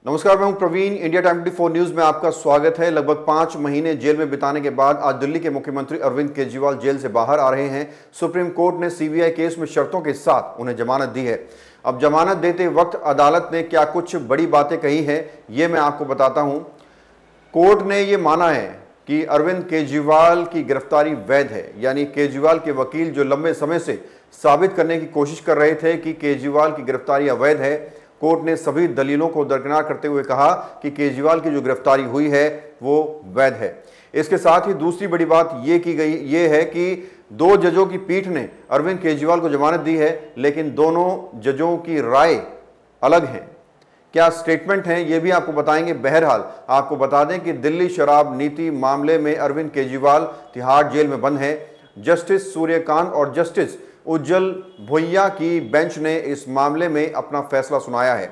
नमस्कार, मैं हूं प्रवीण। इंडिया टाइम 24 न्यूज में आपका स्वागत है। लगभग 5 महीने जेल में बिताने के बाद आज दिल्ली के मुख्यमंत्री अरविंद केजरीवाल जेल से बाहर आ रहे हैं। सुप्रीम कोर्ट ने सीबीआई केस में शर्तों के साथ उन्हें जमानत दी है। अब जमानत देते वक्त अदालत ने क्या कुछ बड़ी बातें कही हैं, ये मैं आपको बताता हूं। कोर्ट ने ये माना है कि अरविंद केजरीवाल की गिरफ्तारी वैध है, यानी केजरीवाल के वकील जो लंबे समय से साबित करने की कोशिश कर रहे थे कि केजरीवाल की गिरफ्तारी अवैध है, कोर्ट ने सभी दलीलों को दरकिनार करते हुए कहा कि केजरीवाल की जो गिरफ्तारी हुई है वो वैध है। इसके साथ ही दूसरी बड़ी बात ये है कि 2 जजों की पीठ ने अरविंद केजरीवाल को जमानत दी है, लेकिन दोनों जजों की राय अलग है। क्या स्टेटमेंट है ये भी आपको बताएंगे। बहरहाल आपको बता दें कि दिल्ली शराब नीति मामले में अरविंद केजरीवाल तिहाड़ जेल में बंद है। जस्टिस सूर्यकांत और जस्टिस उज्जवल भुइयां की बेंच ने इस मामले में अपना फैसला सुनाया है।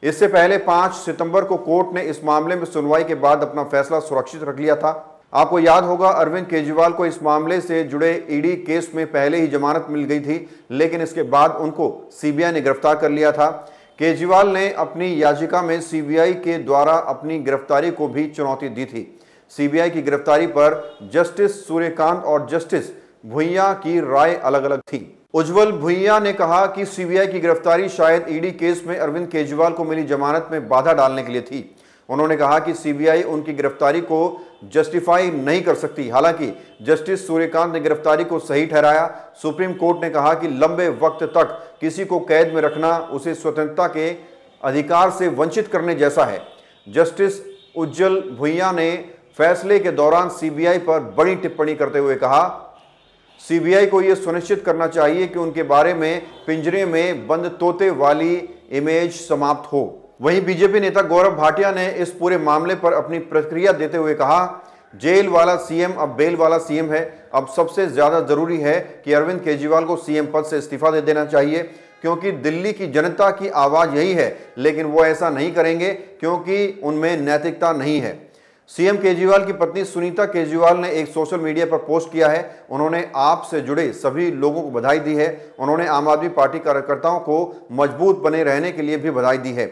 इससे पहले 5 सितंबर को कोर्ट ने इस मामले में सुनवाई के बाद अपना फैसला सुरक्षित रख लिया था। आपको याद होगा, अरविंद केजरीवाल को इस मामले से जुड़े ईडी केस में पहले ही जमानत मिल गई थी, लेकिन इसके बाद उनको सीबीआई ने गिरफ्तार कर लिया था। केजरीवाल ने अपनी याचिका में सीबीआई के द्वारा अपनी गिरफ्तारी को भी चुनौती दी थी। सीबीआई की गिरफ्तारी पर जस्टिस सूर्यकांत और जस्टिस भुइयां की राय अलग अलग थी। उज्जवल भुइयां ने कहा कि सीबीआई की गिरफ्तारी शायद ईडी केस में अरविंद केजरीवाल को मिली जमानत में बाधा डालने के लिए थी। उन्होंने कहा कि सीबीआई उनकी गिरफ्तारी को जस्टिफाई नहीं कर सकती। हालांकि जस्टिस सूर्यकांत ने गिरफ्तारी को सही ठहराया। सुप्रीम कोर्ट ने कहा कि लंबे वक्त तक किसी को कैद में रखना उसे स्वतंत्रता के अधिकार से वंचित करने जैसा है। जस्टिस उज्जवल भुइयां ने फैसले के दौरान सीबीआई पर बड़ी टिप्पणी करते हुए कहा, सीबीआई को यह सुनिश्चित करना चाहिए कि उनके बारे में पिंजरे में बंद तोते वाली इमेज समाप्त हो। वहीं बीजेपी नेता गौरव भाटिया ने इस पूरे मामले पर अपनी प्रतिक्रिया देते हुए कहा, जेल वाला सीएम अब बेल वाला सीएम है। अब सबसे ज्यादा जरूरी है कि अरविंद केजरीवाल को सीएम पद से इस्तीफा दे देना चाहिए, क्योंकि दिल्ली की जनता की आवाज यही है। लेकिन वो ऐसा नहीं करेंगे क्योंकि उनमें नैतिकता नहीं है। सीएम केजरीवाल की पत्नी सुनीता केजरीवाल ने एक सोशल मीडिया पर पोस्ट किया है। उन्होंने आप से जुड़े सभी लोगों को बधाई दी है। उन्होंने आम आदमी पार्टी कार्यकर्ताओं को मजबूत बने रहने के लिए भी बधाई दी है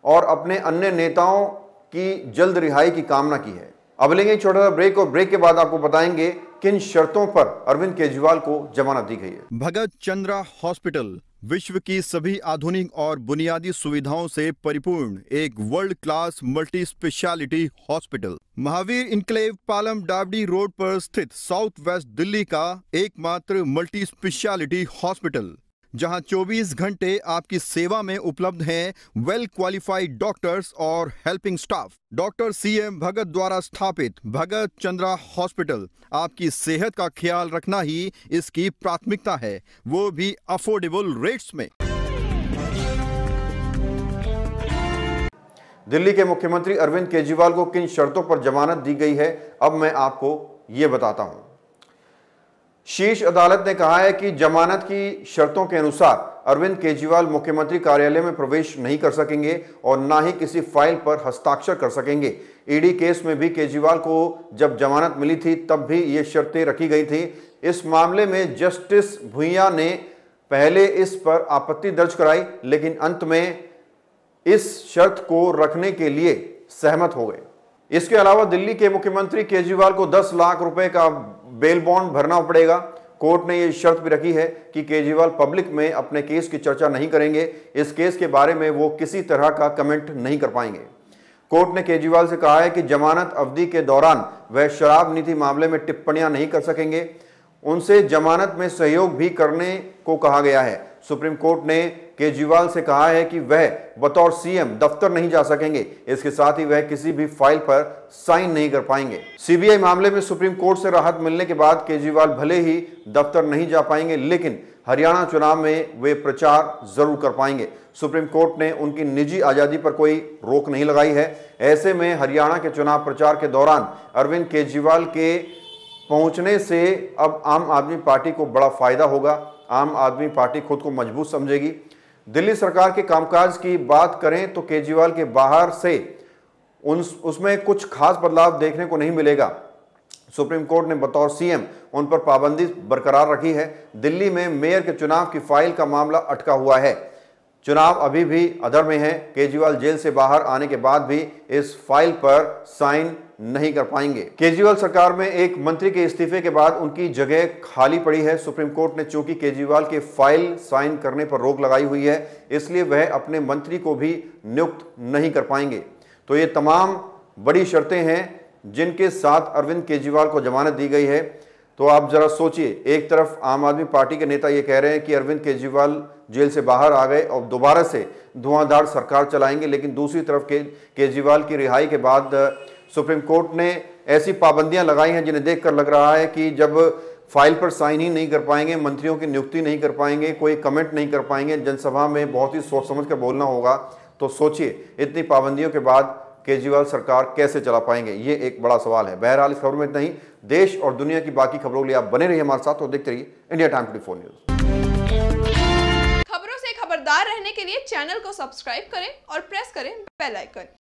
और अपने अन्य नेताओं की जल्द रिहाई की कामना की है। अब लेंगे एक छोटा सा ब्रेक और ब्रेक के बाद आपको बताएंगे किन शर्तों पर अरविंद केजरीवाल को जमानत दी गई है। भगत चंद्रा हॉस्पिटल विश्व की सभी आधुनिक और बुनियादी सुविधाओं से परिपूर्ण एक world class multi speciality hospital, Mahavir enclave Palam डावडी रोड पर स्थित साउथ वेस्ट दिल्ली का एकमात्र मल्टी स्पेशलिटी हॉस्पिटल, जहां 24 घंटे आपकी सेवा में उपलब्ध हैं वेल क्वालिफाइड डॉक्टर्स और हेल्पिंग स्टाफ। डॉक्टर सीएम भगत द्वारा स्थापित भगत चंद्रा हॉस्पिटल आपकी सेहत का ख्याल रखना ही इसकी प्राथमिकता है, वो भी अफोर्डेबल रेट्स में। दिल्ली के मुख्यमंत्री अरविंद केजरीवाल को किन शर्तों पर जमानत दी गई है, अब मैं आपको ये बताता हूं। शीर्ष अदालत ने कहा है कि जमानत की शर्तों के अनुसार अरविंद केजरीवाल मुख्यमंत्री कार्यालय में प्रवेश नहीं कर सकेंगे और ना ही किसी फाइल पर हस्ताक्षर कर सकेंगे। ईडी केस में भी केजरीवाल को जब जमानत मिली थी तब भी ये शर्तें रखी गई थी। इस मामले में जस्टिस भुइयां ने पहले इस पर आपत्ति दर्ज कराई, लेकिन अंत में इस शर्त को रखने के लिए सहमत हो गए। इसके अलावा दिल्ली के मुख्यमंत्री केजरीवाल को 10 लाख रुपए का बेल बॉन्ड भरना पड़ेगा। कोर्ट ने यह शर्त भी रखी है कि केजरीवाल पब्लिक में अपने केस की चर्चा नहीं करेंगे। इस केस के बारे में वो किसी तरह का कमेंट नहीं कर पाएंगे। कोर्ट ने केजरीवाल से कहा है कि जमानत अवधि के दौरान वह शराब नीति मामले में टिप्पणियां नहीं कर सकेंगे। उनसे जमानत में सहयोग भी करने को कहा गया है। सुप्रीम कोर्ट ने केजरीवाल से कहा है कि वह बतौर सीएम दफ्तर नहीं जा सकेंगे। इसके साथ ही वह किसी भी फाइल पर साइन नहीं कर पाएंगे। सीबीआई मामले में सुप्रीम कोर्ट से राहत मिलने के बाद केजरीवाल भले ही दफ्तर नहीं जा पाएंगे, लेकिन हरियाणा चुनाव में वे प्रचार जरूर कर पाएंगे। सुप्रीम कोर्ट ने उनकी निजी आजादी पर कोई रोक नहीं लगाई है। ऐसे में हरियाणा के चुनाव प्रचार के दौरान अरविंद केजरीवाल के पहुंचने से अब आम आदमी पार्टी को बड़ा फायदा होगा। आम आदमी पार्टी खुद को मजबूत समझेगी। दिल्ली सरकार के कामकाज की बात करें तो केजरीवाल के बाहर से उसमें कुछ खास बदलाव देखने को नहीं मिलेगा। सुप्रीम कोर्ट ने बतौर सीएम उन पर पाबंदी बरकरार रखी है। दिल्ली में मेयर के चुनाव की फाइल का मामला अटका हुआ है। चुनाव अभी भी अधर में है। केजरीवाल जेल से बाहर आने के बाद भी इस फाइल पर साइन नहीं कर पाएंगे। केजरीवाल सरकार में एक मंत्री के इस्तीफे के बाद उनकी जगह खाली पड़ी है। सुप्रीम कोर्ट ने चूंकि केजरीवाल के फाइल साइन करने पर रोक लगाई हुई है, इसलिए वह अपने मंत्री को भी नियुक्त नहीं कर पाएंगे। तो ये तमाम बड़ी शर्तें हैं जिनके साथ अरविंद केजरीवाल को जमानत दी गई है। तो आप जरा सोचिए, एक तरफ आम आदमी पार्टी के नेता ये कह रहे हैं कि अरविंद केजरीवाल जेल से बाहर आ गए और दोबारा से धुआंधार सरकार चलाएंगे, लेकिन दूसरी तरफ केजरीवाल की रिहाई के बाद सुप्रीम कोर्ट ने ऐसी पाबंदियां लगाई हैं जिन्हें देखकर लग रहा है कि जब फाइल पर साइन ही नहीं कर पाएंगे, मंत्रियों की नियुक्ति नहीं कर पाएंगे, कोई कमेंट नहीं कर पाएंगे, जनसभा में बहुत ही सोच समझ कर बोलना होगा, तो सोचिए इतनी पाबंदियों के बाद केजरीवाल सरकार कैसे चला पाएंगे, ये एक बड़ा सवाल है। बहरहाल इस खबर में इतना ही। देश और दुनिया की बाकी खबरों के लिए आप बने रहिए हमारे साथ और देखते रहिए इंडिया टाइम 24 न्यूज। खबरों से खबरदार रहने के लिए चैनल को सब्सक्राइब करें और प्रेस करें बेल आइकन।